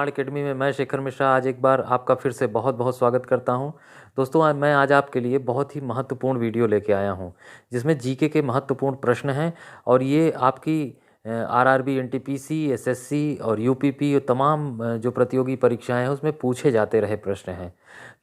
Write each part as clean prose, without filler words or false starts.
निर्माण एकेडमी में मैं शेखर मिश्रा आज एक बार आपका फिर से बहुत बहुत स्वागत करता हूं। दोस्तों मैं आज आपके लिए बहुत ही महत्वपूर्ण वीडियो लेके आया हूं जिसमें जीके के महत्वपूर्ण प्रश्न हैं और ये आपकी आरआरबी, एनटीपीसी, एसएससी और यूपीपी और तमाम जो प्रतियोगी परीक्षाएं हैं उसमें पूछे जाते रहे प्रश्न हैं।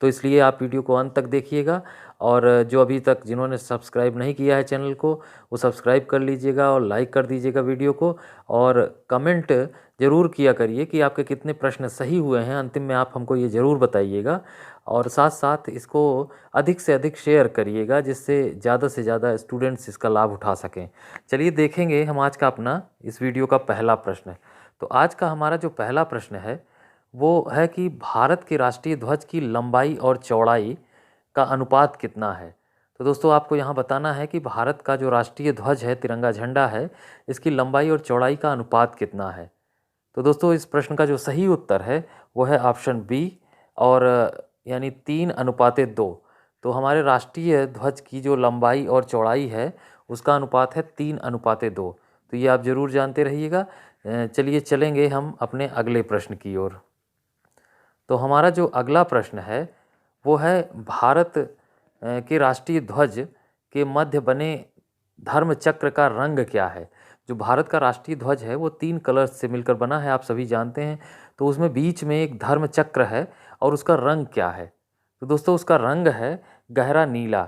तो इसलिए आप वीडियो को अंत तक देखिएगा और जो अभी तक जिन्होंने सब्सक्राइब नहीं किया है चैनल को वो सब्सक्राइब कर लीजिएगा और लाइक कर दीजिएगा वीडियो को और कमेंट ज़रूर किया करिए कि आपके कितने प्रश्न सही हुए हैं। अंतिम में आप हमको ये ज़रूर बताइएगा और साथ साथ इसको अधिक से अधिक शेयर करिएगा जिससे ज़्यादा से ज़्यादा स्टूडेंट्स इसका लाभ उठा सकें। चलिए देखेंगे हम आज का अपना इस वीडियो का पहला प्रश्न। तो आज का हमारा जो पहला प्रश्न है वो है कि भारत के राष्ट्रीय ध्वज की लंबाई और चौड़ाई का अनुपात कितना है। तो दोस्तों आपको यहाँ बताना है कि भारत का जो राष्ट्रीय ध्वज है, तिरंगा झंडा है, इसकी लंबाई और चौड़ाई का अनुपात कितना है। तो दोस्तों इस प्रश्न का जो सही उत्तर है वो है ऑप्शन बी और यानी 3:2। तो हमारे राष्ट्रीय ध्वज की जो लंबाई और चौड़ाई है उसका अनुपात है 3:2। तो ये आप ज़रूर जानते रहिएगा। चलिए चलेंगे हम अपने अगले प्रश्न की ओर। तो हमारा जो अगला प्रश्न है वो है भारत के राष्ट्रीय ध्वज के मध्य बने धर्म चक्र का रंग क्या है। जो भारत का राष्ट्रीय ध्वज है वो 3 कलर्स से मिलकर बना है, आप सभी जानते हैं। तो उसमें बीच में एक धर्म चक्र है और उसका रंग क्या है। तो दोस्तों उसका रंग है गहरा नीला।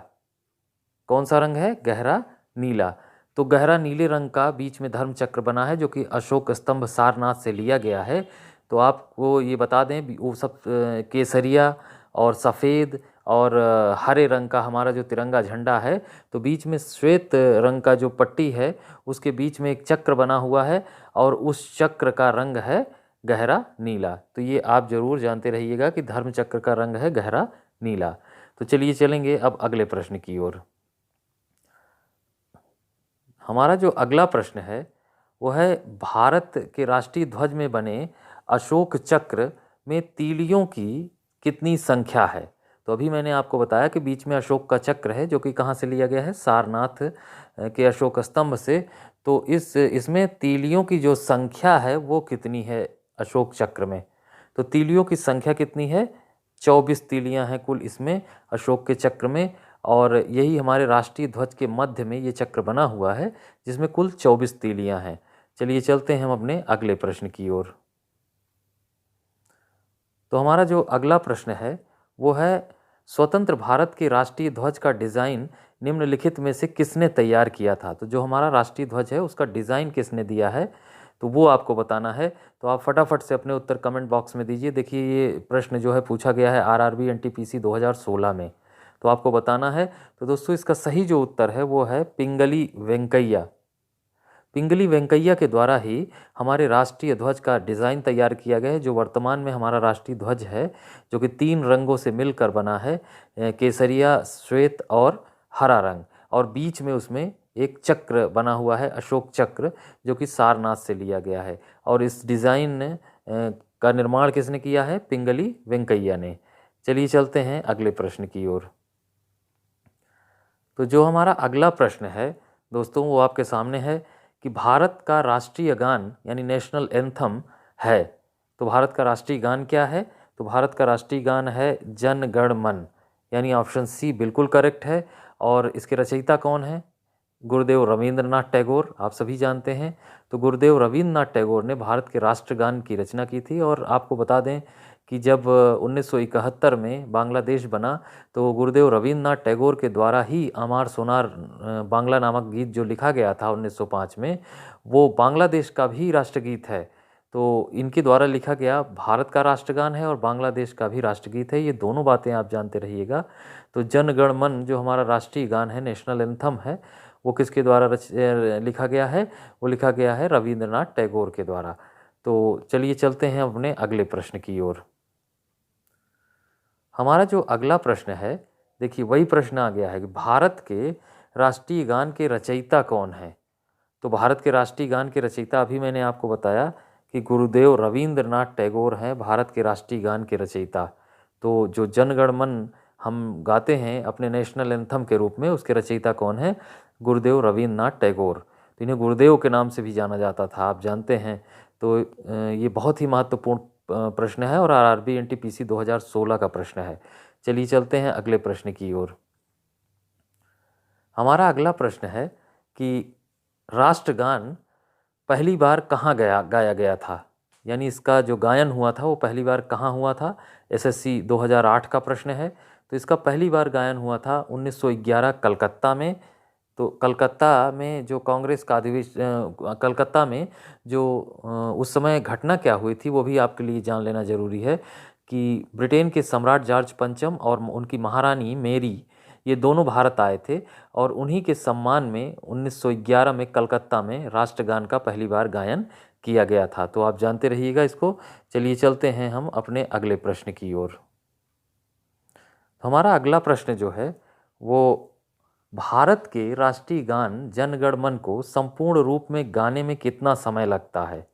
कौन सा रंग है? गहरा नीला। तो गहरा नीले रंग का बीच में धर्म चक्र बना है जो कि अशोक स्तंभ सारनाथ से लिया गया है। तो आपको ये बता दें वो सब केसरिया और सफ़ेद और हरे रंग का हमारा जो तिरंगा झंडा है तो बीच में श्वेत रंग का जो पट्टी है उसके बीच में एक चक्र बना हुआ है और उस चक्र का रंग है गहरा नीला। तो ये आप ज़रूर जानते रहिएगा कि धर्म चक्र का रंग है गहरा नीला। तो चलिए चलेंगे अब अगले प्रश्न की ओर। हमारा जो अगला प्रश्न है वो है भारत के राष्ट्रीय ध्वज में बने अशोक चक्र में तीलियों की कितनी संख्या है। तो अभी मैंने आपको बताया कि बीच में अशोक का चक्र है जो कि कहाँ से लिया गया है? सारनाथ के अशोक स्तंभ से। तो इसमें तीलियों की जो संख्या है वो कितनी है अशोक चक्र में। तो तीलियों की संख्या कितनी है? 24 तीलियाँ हैं कुल इसमें अशोक के चक्र में और यही हमारे राष्ट्रीय ध्वज के मध्य में ये चक्र बना हुआ है जिसमें कुल 24 तीलियाँ हैं। चलिए चलते हैं हम अपने अगले प्रश्न की ओर। तो हमारा जो अगला प्रश्न है वो है स्वतंत्र भारत के राष्ट्रीय ध्वज का डिज़ाइन निम्नलिखित में से किसने तैयार किया था। तो जो हमारा राष्ट्रीय ध्वज है उसका डिज़ाइन किसने दिया है तो वो आपको बताना है। तो आप फटाफट से अपने उत्तर कमेंट बॉक्स में दीजिए। देखिए ये प्रश्न जो है पूछा गया है आरआरबी एनटीपीसी 2016 में। तो आपको बताना है। तो दोस्तों इसका सही जो उत्तर है वो है पिंगली वेंकैया। पिंगली वेंकैया के द्वारा ही हमारे राष्ट्रीय ध्वज का डिज़ाइन तैयार किया गया है जो वर्तमान में हमारा राष्ट्रीय ध्वज है जो कि 3 रंगों से मिलकर बना है, केसरिया, श्वेत और हरा रंग। और बीच में उसमें एक चक्र बना हुआ है अशोक चक्र जो कि सारनाथ से लिया गया है। और इस डिज़ाइन का निर्माण किसने किया है? पिंगली वेंकैया ने। चलिए चलते हैं अगले प्रश्न की ओर। तो जो हमारा अगला प्रश्न है दोस्तों वो आपके सामने है कि भारत का राष्ट्रीय गान यानी नेशनल एंथम है। तो भारत का राष्ट्रीय गान क्या है? तो भारत का राष्ट्रीय गान है जन गण मन, यानी ऑप्शन सी बिल्कुल करेक्ट है। और इसके रचयिता कौन है? गुरुदेव रवींद्रनाथ टैगोर, आप सभी जानते हैं। तो गुरुदेव रवींद्रनाथ टैगोर ने भारत के राष्ट्रगान की रचना की थी। और आपको बता दें कि जब 1971 में बांग्लादेश बना तो गुरुदेव रवींद्रनाथ टैगोर के द्वारा ही अमार सोनार बांग्ला नामक गीत जो लिखा गया था 1905 में वो बांग्लादेश का भी राष्ट्रगीत है। तो इनके द्वारा लिखा गया भारत का राष्ट्रगान है और बांग्लादेश का भी राष्ट्रगीत है। ये दोनों बातें आप जानते रहिएगा। तो जन गण मन जो हमारा राष्ट्रीय गान है, नेशनल एंथम है, वो किसके द्वारा लिखा गया है? वो लिखा गया है रवींद्रनाथ टैगोर के द्वारा। तो चलिए चलते हैं अपने अगले प्रश्न की ओर। हमारा जो अगला प्रश्न है देखिए वही प्रश्न आ गया है कि भारत के राष्ट्रीय गान के रचयिता कौन है। तो भारत के राष्ट्रीय गान के रचयिता अभी मैंने आपको बताया कि गुरुदेव रवींद्रनाथ टैगोर हैं भारत के राष्ट्रीय गान के रचयिता। तो जो जन गण मन हम गाते हैं अपने नेशनल एंथम के रूप में उसके रचयिता कौन है? गुरुदेव रवींद्रनाथ टैगोर। तो इन्हें गुरुदेव के नाम से भी जाना जाता था, आप जानते हैं। तो ये बहुत ही महत्वपूर्ण प्रश्न है और आरआरबी एनटीपीसी 2016 का प्रश्न है। चलिए चलते हैं अगले प्रश्न की ओर। हमारा अगला प्रश्न है कि राष्ट्रगान पहली बार कहाँ गाया गया था, यानी इसका जो गायन हुआ था वो पहली बार कहाँ हुआ था। एसएससी 2008 का प्रश्न है। तो इसका पहली बार गायन हुआ था 1911 कलकत्ता में। तो कलकत्ता में जो कांग्रेस का कलकत्ता में जो उस समय घटना क्या हुई थी वो भी आपके लिए जान लेना ज़रूरी है कि ब्रिटेन के सम्राट जॉर्ज पंचम और उनकी महारानी मेरी, ये दोनों भारत आए थे और उन्हीं के सम्मान में 1911 में कलकत्ता में राष्ट्रगान का पहली बार गायन किया गया था। तो आप जानते रहिएगा इसको। चलिए चलते हैं हम अपने अगले प्रश्न की ओर। हमारा अगला प्रश्न जो है वो भारत के राष्ट्रीय गान जन गण मन को संपूर्ण रूप में गाने में कितना समय लगता है।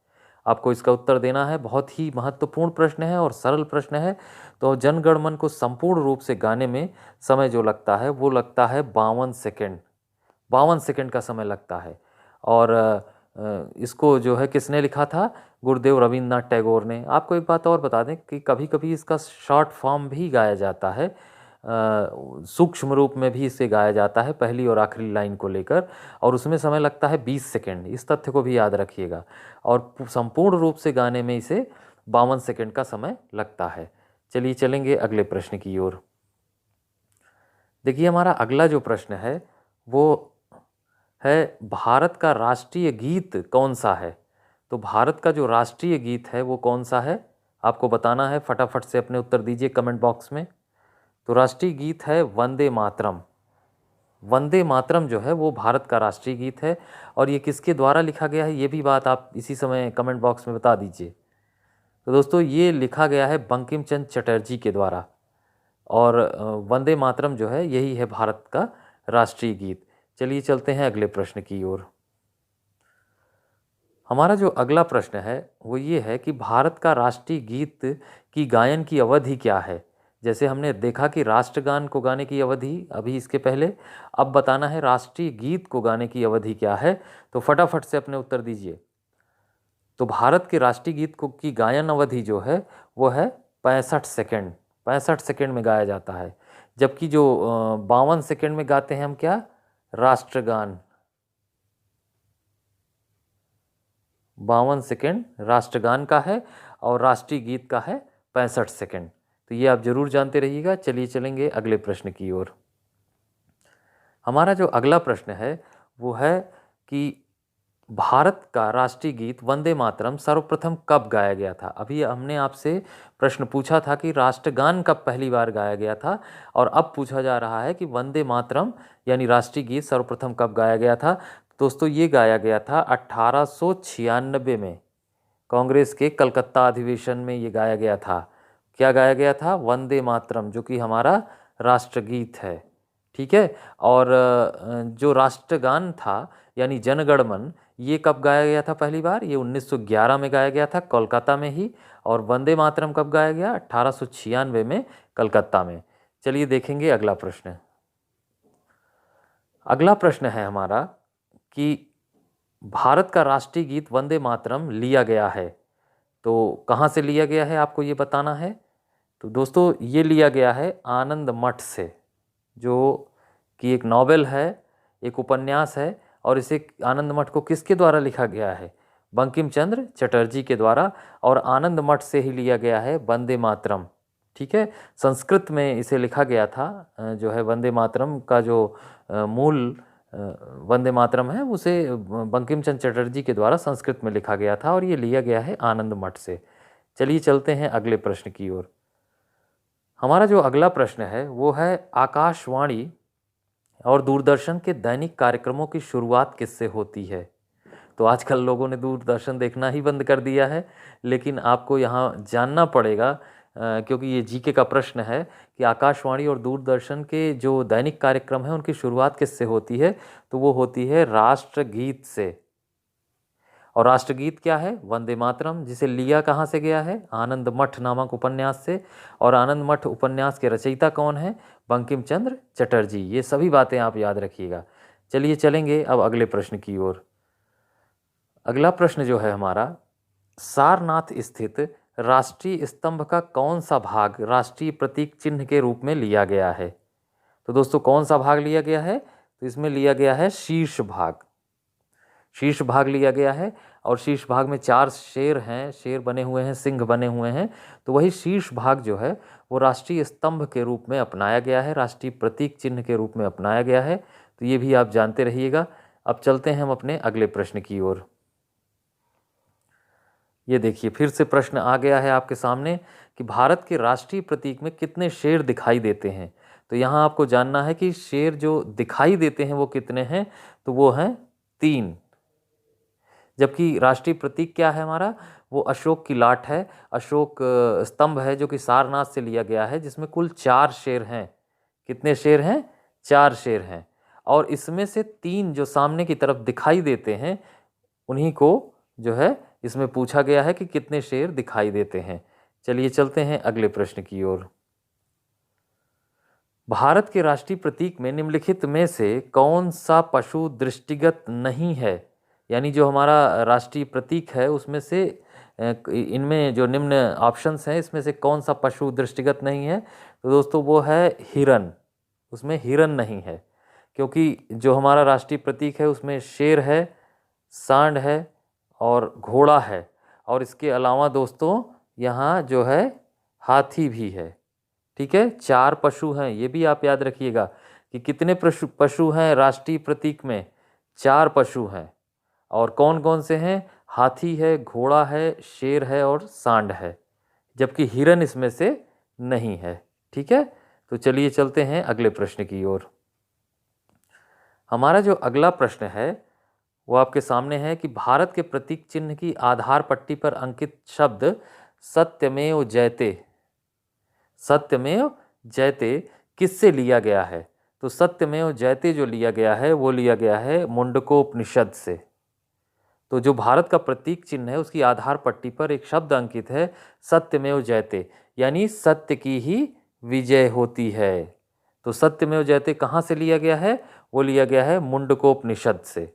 आपको इसका उत्तर देना है। बहुत ही महत्वपूर्ण प्रश्न है और सरल प्रश्न है। तो जन गण मन को संपूर्ण रूप से गाने में समय जो लगता है वो लगता है 52 सेकेंड। 52 सेकेंड का समय लगता है। और इसको जो है किसने लिखा था? गुरुदेव रविंद्रनाथ टैगोर ने। आपको एक बात और बता दें कि कभी कभी इसका शॉर्ट फॉर्म भी गाया जाता है, सूक्ष्म रूप में भी इसे गाया जाता है पहली और आखिरी लाइन को लेकर, और उसमें समय लगता है 20 सेकेंड। इस तथ्य को भी याद रखिएगा। और संपूर्ण रूप से गाने में इसे 52 सेकेंड का समय लगता है। चलिए चलेंगे अगले प्रश्न की ओर। देखिए हमारा अगला जो प्रश्न है वो है भारत का राष्ट्रीय गीत कौन सा है। तो भारत का जो राष्ट्रीय गीत है वो कौन सा है आपको बताना है। फटाफट से अपने उत्तर दीजिए कमेंट बॉक्स में। तो राष्ट्रीय गीत है वंदे मातरम। वंदे मातरम जो है वो भारत का राष्ट्रीय गीत है। और ये किसके द्वारा लिखा गया है ये भी बात आप इसी समय कमेंट बॉक्स में बता दीजिए। तो दोस्तों ये लिखा गया है बंकिम चंद्र चटर्जी के द्वारा। और वंदे मातरम जो है यही है भारत का राष्ट्रीय गीत। चलिए चलते हैं अगले प्रश्न की ओर। हमारा जो अगला प्रश्न है वो ये है कि भारत का राष्ट्रीय गीत की गायन की अवधि क्या है। जैसे हमने देखा कि राष्ट्रगान को गाने की अवधि अभी इसके पहले, अब बताना है राष्ट्रीय गीत को गाने की अवधि क्या है। तो फटाफट से अपने उत्तर दीजिए। तो भारत के राष्ट्रीय गीत को की गायन अवधि जो है वो है 65 सेकेंड। 65 सेकेंड में गाया जाता है। जबकि जो 52 सेकेंड में गाते हैं हम क्या, राष्ट्रगान। 52 सेकेंड राष्ट्रगान का है और राष्ट्रीय गीत का है 65 सेकेंड। तो ये आप जरूर जानते रहिएगा। चलिए चलेंगे अगले प्रश्न की ओर। हमारा जो अगला प्रश्न है वो है कि भारत का राष्ट्रीय गीत वंदे मातरम सर्वप्रथम कब गाया गया था। अभी हमने आपसे प्रश्न पूछा था कि राष्ट्रगान कब पहली बार गाया गया था, और अब पूछा जा रहा है कि वंदे मातरम यानी राष्ट्रीय गीत सर्वप्रथम कब गाया गया था। दोस्तों ये गाया गया था 1896 में, कांग्रेस के कलकत्ता अधिवेशन में ये गाया गया था। क्या गाया गया था? वंदे मातरम, जो कि हमारा राष्ट्रगीत है। ठीक है। और जो राष्ट्रगान था यानी जनगण मन, ये कब गाया गया था पहली बार? ये 1911 में गाया गया था कोलकाता में ही। और वंदे मातरम कब गाया गया? 1896 में कलकत्ता में। चलिए देखेंगे अगला प्रश्न। अगला प्रश्न है हमारा कि भारत का राष्ट्रीय गीत वंदे मातरम लिया गया है। तो कहाँ से लिया गया है आपको ये बताना है। तो दोस्तों ये लिया गया है आनंद मठ से, जो कि एक नॉवेल है, एक उपन्यास है। और इसे आनंद मठ को किसके द्वारा लिखा गया है? बंकिम चंद्र चटर्जी के द्वारा। और आनंद मठ से ही लिया गया है वंदे मातरम। ठीक है। संस्कृत में इसे लिखा गया था, जो है वंदे मातरम का जो मूल वंदे मातरम है उसे बंकिम चंद्र चटर्जी के द्वारा संस्कृत में लिखा गया था, और ये लिया गया है आनंद मठ से। चलिए चलते हैं अगले प्रश्न की ओर। हमारा जो अगला प्रश्न है वो है आकाशवाणी और दूरदर्शन के दैनिक कार्यक्रमों की शुरुआत किससे होती है। तो आजकल लोगों ने दूरदर्शन देखना ही बंद कर दिया है, लेकिन आपको यहाँ जानना पड़ेगा क्योंकि ये जीके का प्रश्न है कि आकाशवाणी और दूरदर्शन के जो दैनिक कार्यक्रम हैं उनकी शुरुआत किससे होती है। तो वो होती है राष्ट्रगीत से। और राष्ट्रगीत क्या है? वंदे मातरम, जिसे लिया कहाँ से गया है? आनंद मठ नामक उपन्यास से। और आनंद मठ उपन्यास के रचयिता कौन है? बंकिम चंद्र चटर्जी। ये सभी बातें आप याद रखिएगा। चलिए चलेंगे अब अगले प्रश्न की ओर। अगला प्रश्न जो है हमारा, सारनाथ स्थित राष्ट्रीय स्तंभ का कौन सा भाग राष्ट्रीय प्रतीक चिन्ह के रूप में लिया गया है? तो दोस्तों कौन सा भाग लिया गया है? तो इसमें लिया गया है शीर्ष भाग। शीर्ष भाग लिया गया है और शीर्ष भाग में 4 शेर हैं, शेर बने हुए हैं, सिंह बने हुए हैं। तो वही शीर्ष भाग जो है वो राष्ट्रीय स्तंभ के रूप में अपनाया गया है, राष्ट्रीय प्रतीक चिन्ह के रूप में अपनाया गया है। तो ये भी आप जानते रहिएगा। अब चलते हैं हम अपने अगले प्रश्न की ओर। ये देखिए फिर से प्रश्न आ गया है आपके सामने कि भारत के राष्ट्रीय प्रतीक में कितने शेर दिखाई देते हैं। तो यहाँ आपको जानना है कि शेर जो दिखाई देते हैं वो कितने हैं। तो वो हैं 3। जबकि राष्ट्रीय प्रतीक क्या है हमारा? वो अशोक की लाट है, अशोक स्तंभ है जो कि सारनाथ से लिया गया है, जिसमें कुल 4 शेर हैं। कितने शेर हैं? 4 शेर हैं। और इसमें से 3 जो सामने की तरफ दिखाई देते हैं उन्हीं को जो है इसमें पूछा गया है कि कितने शेर दिखाई देते हैं। चलिए चलते हैं अगले प्रश्न की ओर। भारत के राष्ट्रीय प्रतीक में निम्नलिखित में से कौन सा पशु दृष्टिगत नहीं है? यानी जो हमारा राष्ट्रीय प्रतीक है उसमें से इनमें जो निम्न ऑप्शंस हैं इसमें से कौन सा पशु दृष्टिगत नहीं है? तो दोस्तों वो है हिरन। उसमें हिरन नहीं है, क्योंकि जो हमारा राष्ट्रीय प्रतीक है उसमें शेर है, सांड है और घोड़ा है। और इसके अलावा दोस्तों यहाँ जो है हाथी भी है। ठीक है, 4 पशु हैं, ये भी आप याद रखिएगा कि कितने पशु हैं राष्ट्रीय प्रतीक में? 4 पशु हैं। और कौन कौन से हैं? हाथी है, घोड़ा है, शेर है और सांड है, जबकि हिरन इसमें से नहीं है। ठीक है, तो चलिए चलते हैं अगले प्रश्न की ओर। हमारा जो अगला प्रश्न है वो आपके सामने है कि भारत के प्रतीक चिन्ह की आधार पट्टी पर अंकित शब्द सत्यमेव जयते, सत्यमेव जयते किससे लिया गया है? तो सत्यमेव जयते जो लिया गया है वो लिया गया है मुंडकोपनिषद से। तो जो भारत का प्रतीक चिन्ह है उसकी आधार पट्टी पर एक शब्द अंकित है सत्यमेव जयते, यानी सत्य की ही विजय होती है। तो सत्यमेव जयते कहाँ से लिया गया है? वो लिया गया है मुंडकोपनिषद से।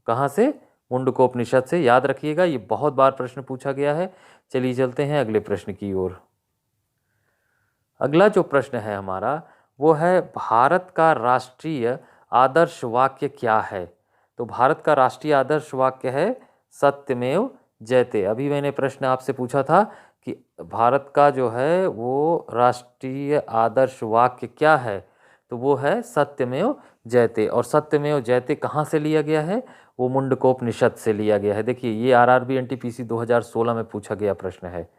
कहाँ से? मुंडकोपनिषद से। याद रखिएगा, ये बहुत बार प्रश्न पूछा गया है। चलिए चलते हैं अगले प्रश्न की ओर। अगला जो प्रश्न है हमारा वो है भारत का राष्ट्रीय आदर्श वाक्य क्या है? तो भारत का राष्ट्रीय आदर्श वाक्य है सत्यमेव जयते। अभी मैंने प्रश्न आपसे पूछा था कि भारत का जो है वो राष्ट्रीय आदर्श वाक्य क्या है? तो वो है सत्यमेव जयते। और सत्यमेव जयते कहाँ से लिया गया है? वो मुंडकोपनिषद से लिया गया है। देखिए ये आरआरबी एनटीपीसी 2016 में पूछा गया प्रश्न है,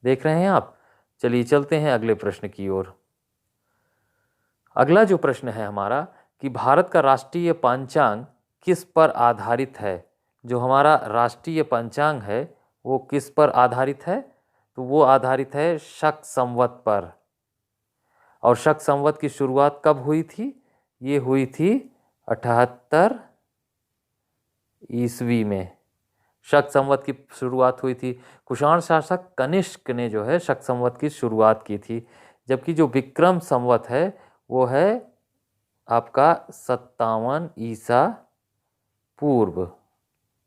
देख रहे हैं आप। चलिए चलते हैं अगले प्रश्न की ओर। अगला जो प्रश्न है हमारा कि भारत का राष्ट्रीय पंचांग किस पर आधारित है? जो हमारा राष्ट्रीय पंचांग है वो किस पर आधारित है? तो वो आधारित है शक संवत पर। और शक संवत की शुरुआत कब हुई थी? ये हुई थी 78 ईस्वी में। शक संवत की शुरुआत हुई थी। कुषाण शासक कनिष्क ने जो है शक संवत की शुरुआत की थी, जबकि जो विक्रम संवत है वो है आपका 57 ईसा पूर्व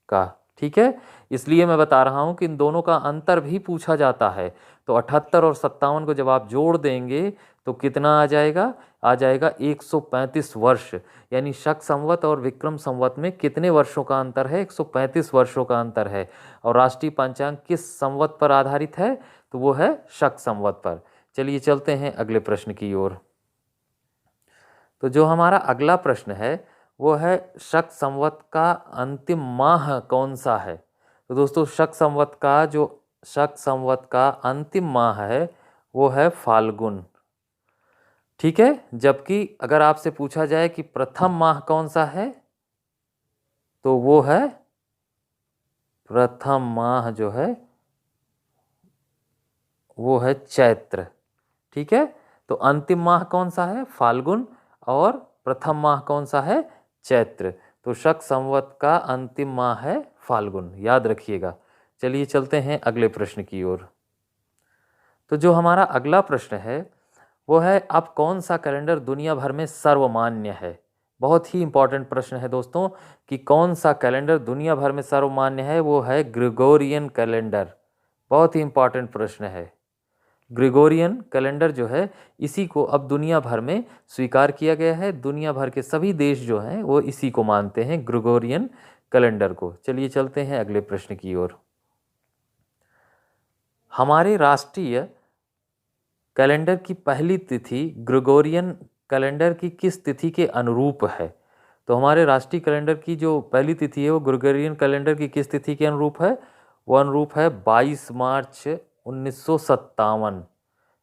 का। ठीक है, इसलिए मैं बता रहा हूँ कि इन दोनों का अंतर भी पूछा जाता है। तो 78 और 57 को जब आप जोड़ देंगे तो कितना आ जाएगा? आ जाएगा 135 वर्ष। यानी शक संवत और विक्रम संवत में कितने वर्षों का अंतर है? 135 वर्षों का अंतर है। और राष्ट्रीय पंचांग किस संवत पर आधारित है? तो वो है शक संवत पर। चलिए चलते हैं अगले प्रश्न की ओर। तो जो हमारा अगला प्रश्न है वो है शक संवत का अंतिम माह कौन सा है? तो दोस्तों शक संवत का अंतिम माह है वो है फाल्गुन। ठीक है, जबकि अगर आपसे पूछा जाए कि प्रथम माह कौन सा है तो वो है प्रथम माह जो है वो है चैत्र। ठीक है, तो अंतिम माह कौन सा है? फाल्गुन। और प्रथम माह कौन सा है? चैत्र। तो शक संवत का अंतिम माह है फाल्गुन, याद रखिएगा। चलिए चलते हैं अगले प्रश्न की ओर। तो जो हमारा अगला प्रश्न है वो है अब कौन सा कैलेंडर दुनिया भर में सर्वमान्य है? बहुत ही इंपॉर्टेंट प्रश्न है दोस्तों कि कौन सा कैलेंडर दुनिया भर में सर्वमान्य है। वो है ग्रेगोरियन कैलेंडर। बहुत ही इम्पॉर्टेंट प्रश्न है। ग्रेगोरियन कैलेंडर जो है इसी को अब दुनिया भर में स्वीकार किया गया है। दुनिया भर के सभी देश जो हैं वो इसी को मानते हैं, ग्रेगोरियन कैलेंडर को। चलिए चलते हैं अगले प्रश्न की ओर। हमारे राष्ट्रीय कैलेंडर की पहली तिथि ग्रेगोरियन कैलेंडर की किस तिथि के अनुरूप है? तो हमारे राष्ट्रीय कैलेंडर की जो पहली तिथि है वो ग्रेगोरियन कैलेंडर की किस तिथि के अनुरूप है? वो अनुरूप है 22 मार्च 1957।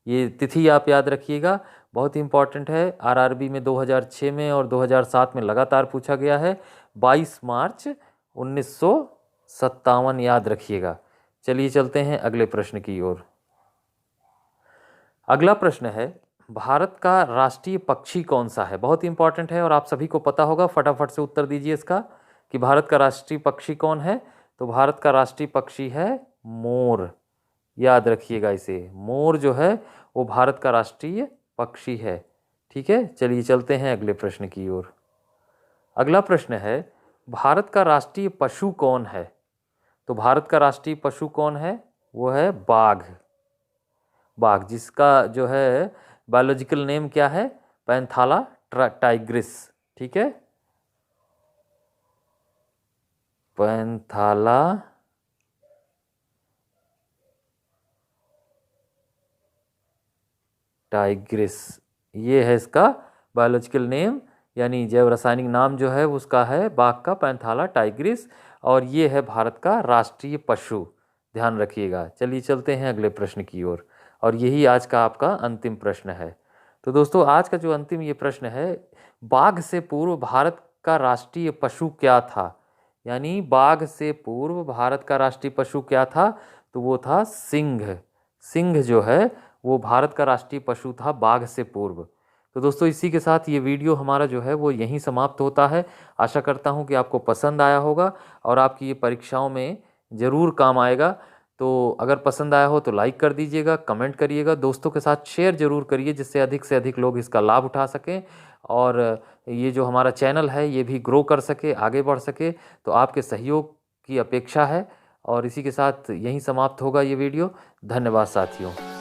ये तिथि आप याद रखिएगा, बहुत ही इंपॉर्टेंट है। आरआरबी में 2006 में और 2007 में लगातार पूछा गया है। 22 मार्च 1957 याद रखिएगा। चलिए चलते हैं अगले प्रश्न की ओर। अगला प्रश्न है, भारत का राष्ट्रीय पक्षी कौन सा है? बहुत ही इंपॉर्टेंट है और आप सभी को पता होगा, फटाफट से उत्तर दीजिए इसका कि भारत का राष्ट्रीय पक्षी कौन है। तो भारत का राष्ट्रीय पक्षी है मोर। याद रखिएगा इसे, मोर जो है वो भारत का राष्ट्रीय पक्षी है। ठीक है, चलिए चलते हैं अगले प्रश्न की ओर। अगला प्रश्न है, भारत का राष्ट्रीय पशु कौन है? तो भारत का राष्ट्रीय पशु कौन है? वो है बाघ। बाघ, जिसका जो है बायोलॉजिकल नेम क्या है? पैंथाला टाइग्रिस। ठीक है, पैंथाला टाइग्रिस, ये है इसका बायोलॉजिकल नेम, यानी जैव रासायनिक नाम जो है उसका है बाघ का पैंथाला टाइग्रिस, और ये है भारत का राष्ट्रीय पशु। ध्यान रखिएगा। चलिए चलते हैं अगले प्रश्न की ओर, और यही आज का आपका अंतिम प्रश्न है। तो दोस्तों, आज का जो अंतिम ये प्रश्न है, बाघ से पूर्व भारत का राष्ट्रीय पशु क्या था? यानी बाघ से पूर्व भारत का राष्ट्रीय पशु क्या था? तो वो था सिंह। सिंह जो है वो भारत का राष्ट्रीय पशु था बाघ से पूर्व। तो दोस्तों, इसी के साथ ये वीडियो हमारा जो है वो यहीं समाप्त होता है। आशा करता हूँ कि आपको पसंद आया होगा और आपकी ये परीक्षाओं में ज़रूर काम आएगा। तो अगर पसंद आया हो तो लाइक कर दीजिएगा, कमेंट करिएगा, दोस्तों के साथ शेयर ज़रूर करिए, जिससे अधिक से अधिक लोग इसका लाभ उठा सकें और ये जो हमारा चैनल है ये भी ग्रो कर सके, आगे बढ़ सके। तो आपके सहयोग की अपेक्षा है, और इसी के साथ यहीं समाप्त होगा ये वीडियो। धन्यवाद साथियों।